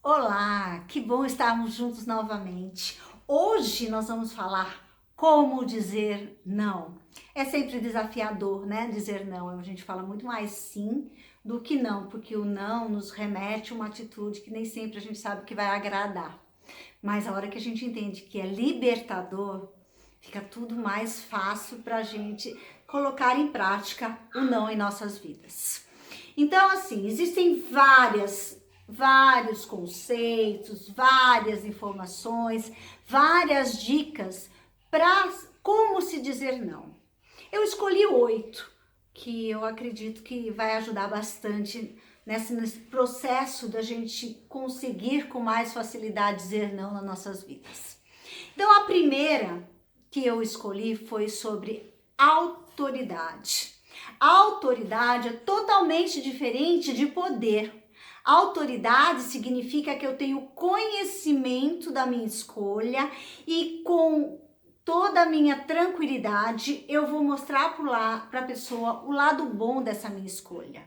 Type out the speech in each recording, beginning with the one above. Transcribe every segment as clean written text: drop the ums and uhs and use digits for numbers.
Olá, que bom estarmos juntos novamente. Hoje nós vamos falar como dizer não. É sempre desafiador, né? Dizer não. A gente fala muito mais sim do que não, porque o não nos remete a uma atitude que nem sempre a gente sabe que vai agradar. Mas a hora que a gente entende que é libertador, fica tudo mais fácil para a gente colocar em prática o não em nossas vidas. Então, assim, existem vários conceitos, várias informações, várias dicas para como se dizer não. Eu escolhi 8, que eu acredito que vai ajudar bastante nesse processo da gente conseguir com mais facilidade dizer não nas nossas vidas. Então, a primeira que eu escolhi foi sobre autoridade. A autoridade é totalmente diferente de poder. Autoridade significa que eu tenho conhecimento da minha escolha e com toda a minha tranquilidade eu vou mostrar para a pessoa o lado bom dessa minha escolha,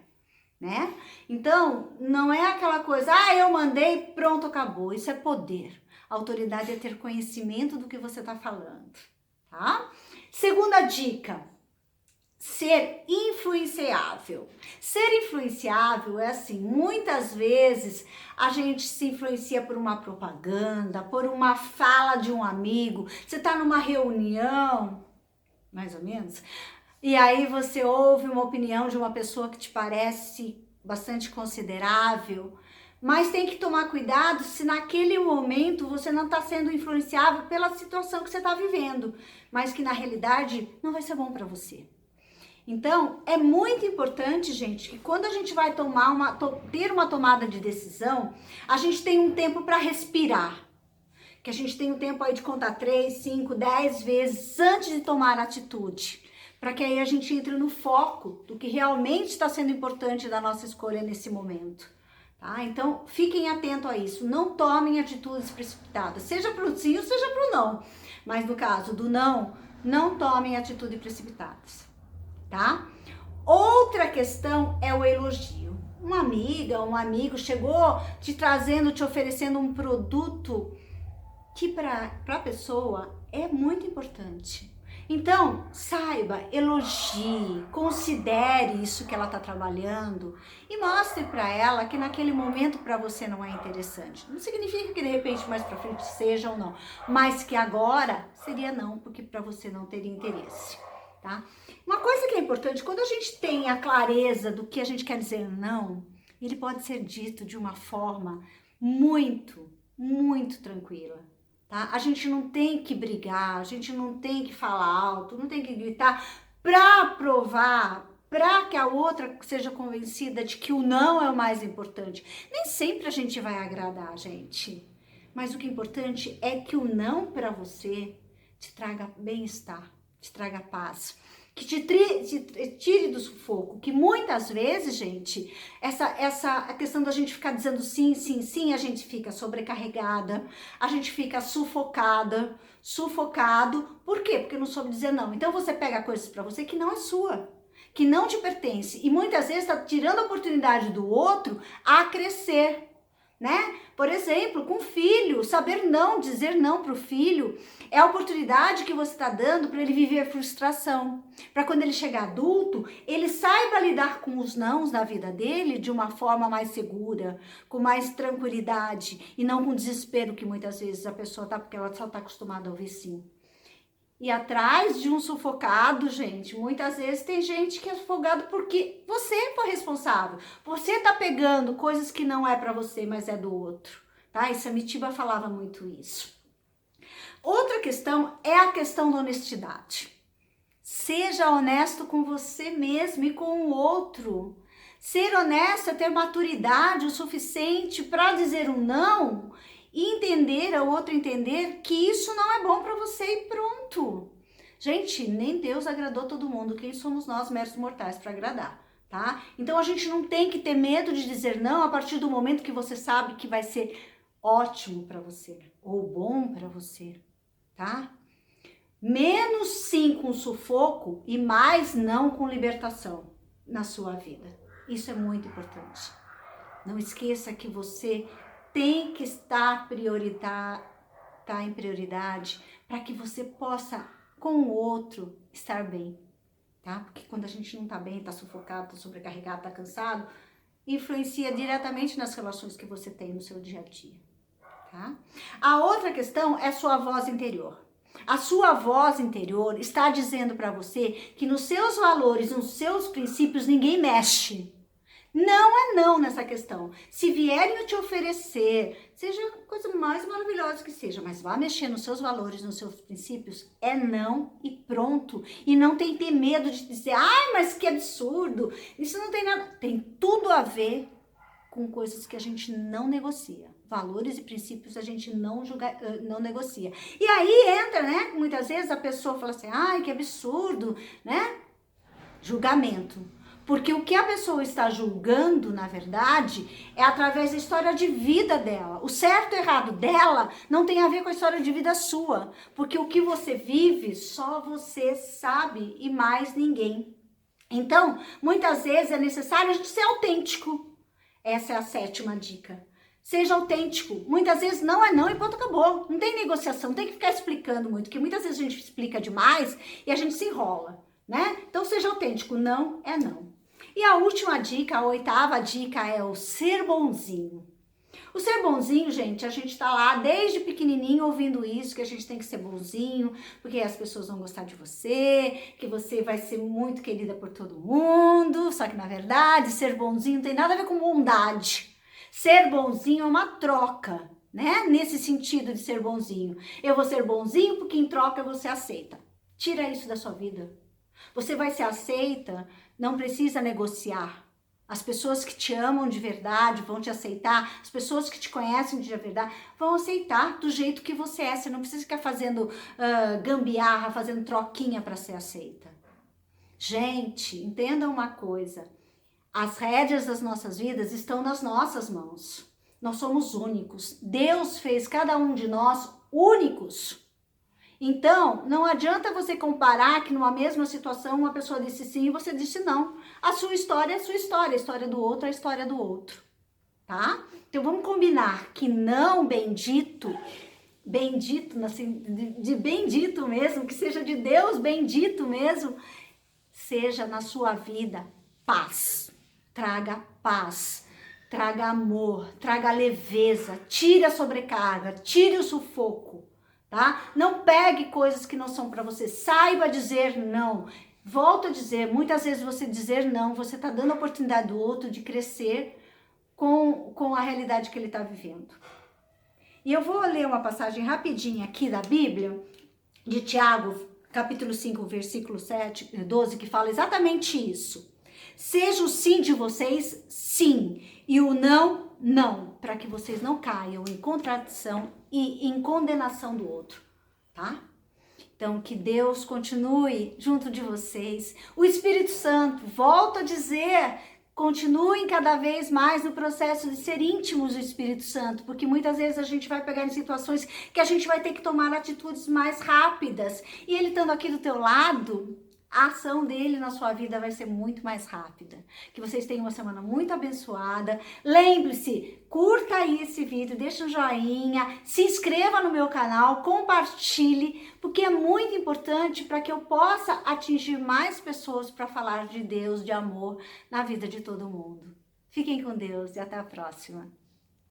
né? Então, não é aquela coisa, eu mandei, pronto, acabou. Isso é poder. Autoridade é ter conhecimento do que você está falando, tá? Segunda dica, ser influenciável. Ser influenciável é assim, muitas vezes a gente se influencia por uma propaganda, por uma fala de um amigo. Você está numa reunião, mais ou menos, e aí você ouve uma opinião de uma pessoa que te parece bastante considerável, mas tem que tomar cuidado se naquele momento você não está sendo influenciável pela situação que você está vivendo, mas que na realidade não vai ser bom para você. Então, é muito importante, gente, que quando a gente vai ter uma tomada de decisão, a gente tem um tempo para respirar. Que a gente tem um tempo aí de contar 3, 5, 10 vezes antes de tomar atitude. Para que aí a gente entre no foco do que realmente está sendo importante da nossa escolha nesse momento. Tá? Então, fiquem atentos a isso. Não tomem atitudes precipitadas. Seja para o sim ou seja para o não. Mas no caso do não, não tomem atitudes precipitadas. Tá? Outra questão é o elogio. Uma amiga, um amigo chegou te trazendo, te oferecendo um produto que para a pessoa é muito importante. Então, saiba, elogie, considere isso que ela está trabalhando e mostre para ela que naquele momento para você não é interessante. Não significa que de repente mais para frente seja ou não, mas que agora seria não, porque para você não teria interesse, tá? Uma coisa que é importante, quando a gente tem a clareza do que a gente quer dizer não, ele pode ser dito de uma forma muito tranquila. Tá? A gente não tem que brigar, a gente não tem que falar alto, não tem que gritar para provar, para que a outra seja convencida de que o não é o mais importante. Nem sempre a gente vai agradar, gente. Mas o que é importante é que o não para você te traga bem-estar, te traga paz, que te tire do sufoco, que muitas vezes, gente, a questão da gente ficar dizendo sim, sim, sim, a gente fica sobrecarregada, a gente fica sufocado. Por quê? Porque não soube dizer não. Então você pega coisas para você que não é sua, que não te pertence, e muitas vezes está tirando a oportunidade do outro a crescer, né? Por exemplo, com o filho, saber não, dizer não para o filho, é a oportunidade que você está dando para ele viver a frustração. Para quando ele chegar adulto, ele saiba lidar com os nãos na vida dele de uma forma mais segura, com mais tranquilidade e não com desespero que muitas vezes a pessoa tá, porque ela só está acostumada a ouvir sim. E atrás de um sufocado, gente, muitas vezes tem gente que é sufocado porque você foi responsável. Você tá pegando coisas que não é para você, mas é do outro, tá? E Samitiba falava muito isso. Outra questão é a questão da honestidade. Seja honesto com você mesmo e com o outro. Ser honesto é ter maturidade o suficiente para dizer um não e entender, o outro entender que isso não é bom para você e pronto. Gente, nem Deus agradou todo mundo. Quem somos nós, meros mortais, para agradar, tá? Então a gente não tem que ter medo de dizer não a partir do momento que você sabe que vai ser ótimo para você ou bom para você, tá? Menos sim com sufoco e mais não com libertação na sua vida. Isso é muito importante. Não esqueça que você tem que estar tá em prioridade para que você possa, com o outro, estar bem, tá? Porque quando a gente não tá bem, tá sufocado, tá sobrecarregado, tá cansado, influencia diretamente nas relações que você tem no seu dia a dia, tá? A outra questão é sua voz interior. A sua voz interior está dizendo para você que nos seus valores, nos seus princípios, ninguém mexe. Não é não nessa questão. Se vierem te oferecer, seja a coisa mais maravilhosa que seja, mas vá mexer nos seus valores, nos seus princípios, é não e pronto. E não tem que ter medo de dizer, ai, mas que absurdo. Isso não tem nada. Tem tudo a ver com coisas que a gente não negocia. Valores e princípios a gente não negocia. E aí entra, né? Muitas vezes a pessoa fala assim, ai, que absurdo, né? Julgamento. Porque o que a pessoa está julgando, na verdade, é através da história de vida dela. O certo e errado dela não tem a ver com a história de vida sua. Porque o que você vive, só você sabe e mais ninguém. Então, muitas vezes é necessário a gente ser autêntico. Essa é a 7ª dica. Seja autêntico. Muitas vezes não é não e ponto, acabou. Não tem negociação, não tem que ficar explicando muito, porque muitas vezes a gente explica demais e a gente se enrola, né? Então seja autêntico, não é não. E a última dica, a 8ª dica é o ser bonzinho. O ser bonzinho, gente, a gente tá lá desde pequenininho ouvindo isso, que a gente tem que ser bonzinho, porque as pessoas vão gostar de você, que você vai ser muito querida por todo mundo, só que na verdade ser bonzinho não tem nada a ver com bondade. Ser bonzinho é uma troca, né? Nesse sentido de ser bonzinho. Eu vou ser bonzinho porque em troca você aceita. Tira isso da sua vida. Você vai ser aceita, não precisa negociar. As pessoas que te amam de verdade vão te aceitar. As pessoas que te conhecem de verdade vão aceitar do jeito que você é. Você não precisa ficar fazendo gambiarra, fazendo troquinha para ser aceita. Gente, entendam uma coisa. As rédeas das nossas vidas estão nas nossas mãos. Nós somos únicos. Deus fez cada um de nós únicos. Então, não adianta você comparar que numa mesma situação uma pessoa disse sim e você disse não. A sua história é a sua história, a história do outro é a história do outro, tá? Então vamos combinar que não bendito, assim, de bendito mesmo, que seja de Deus bendito mesmo, seja na sua vida paz. Traga paz, traga amor, traga leveza, tire a sobrecarga, tire o sufoco. Tá? Não pegue coisas que não são para você. Saiba dizer não. Volto a dizer, muitas vezes você dizer não, você está dando a oportunidade do outro de crescer com a realidade que ele está vivendo. E eu vou ler uma passagem rapidinha aqui da Bíblia, de Tiago, capítulo 5, versículo 12, que fala exatamente isso. Seja o sim de vocês, sim, e o não, não, para que vocês não caiam em contradição e em condenação do outro, tá? Então, que Deus continue junto de vocês. O Espírito Santo, volto a dizer, continuem cada vez mais no processo de ser íntimos do Espírito Santo, porque muitas vezes a gente vai pegar em situações que a gente vai ter que tomar atitudes mais rápidas. E ele estando aqui do teu lado, a ação dele na sua vida vai ser muito mais rápida. Que vocês tenham uma semana muito abençoada. Lembre-se, curta aí esse vídeo, deixa um joinha, se inscreva no meu canal, compartilhe, porque é muito importante para que eu possa atingir mais pessoas para falar de Deus, de amor na vida de todo mundo. Fiquem com Deus e até a próxima.